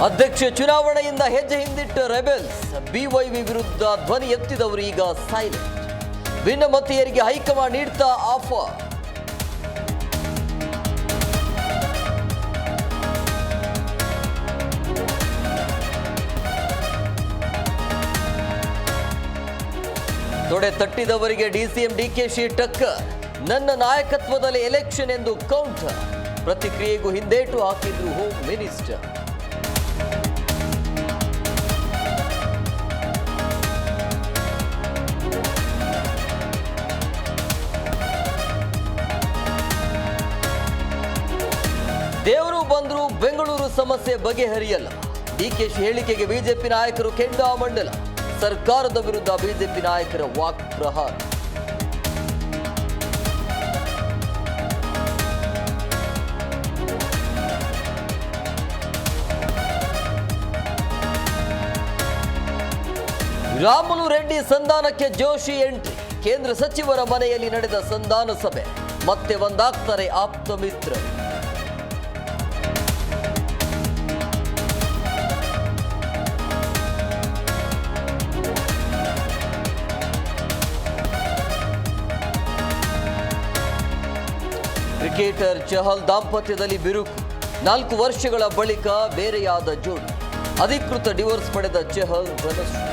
ಅಧ್ಯಕ್ಷ ಚುನಾವಣೆಯಿಂದ ಹೆಜ್ಜೆ ಹಿಂದಿಟ್ಟ ರೆಬೆಲ್ಸ್. ಬಿವೈವಿ ವಿರುದ್ಧ ಧ್ವನಿ ಎತ್ತಿದವರು ಈಗ ಸೈಲೆಂಟ್. ಭಿನ್ನಮತೀಯರಿಗೆ ಹೈಕಮಾಂಡ್ ನೀಡ್ತಾ ಆಫರ್. ತೊಡೆ ತಟ್ಟಿದವರಿಗೆ ಡಿಸಿಎಂ ಡಿಕೆಶಿ ಟಕ್ಕರ್. ನನ್ನ ನಾಯಕತ್ವದಲ್ಲಿ ಎಲೆಕ್ಷನ್ ಎಂದು ಕೌಂಟರ್. ಪ್ರತಿಕ್ರಿಯೆಗೂ ಹಿಂದೇಟು ಹಾಕಿದ್ರು ಹೋಮ್ ಮಿನಿಸ್ಟರ್. ದೇವರು ಬಂದರೂ ಬೆಂಗಳೂರು ಸಮಸ್ಯೆ ಬಗೆಹರಿಯಲ್ಲ. ಡಿಕೆಶಿ ಹೇಳಿಕೆಗೆ ಬಿಜೆಪಿ ನಾಯಕರು ಕೆಂಡಾಮಂಡಲ. ಸರ್ಕಾರದ ವಿರುದ್ಧ ಬಿಜೆಪಿ ನಾಯಕರ ವಾಕ್ ಪ್ರಹಾರ. ರಾಮುಲು ರೆಡ್ಡಿ ಸಂಧಾನಕ್ಕೆ ಜೋಶಿ ಎಂಟ್ರಿ. ಕೇಂದ್ರ ಸಚಿವರ ಮನೆಯಲ್ಲಿ ನಡೆದ ಸಂಧಾನ ಸಭೆ. ಮತ್ತೆ ಒಂದಾಗ್ತಾರೆ ಆಪ್ತ ಮಿತ್ರರು. ಕ್ರಿಕೆಟರ್ ಚಹಲ್ ದಾಂಪತ್ಯದಲ್ಲಿ ಬಿರುಕು. 4 ವರ್ಷಗಳ ಬಳಿಕ ಬೇರೆಯಾದ ಜೋಡಿ. ಅಧಿಕೃತ ಡಿವೋರ್ಸ್ ಪಡೆದ ಚಹಲ್ ಧನಶ್ರೀ.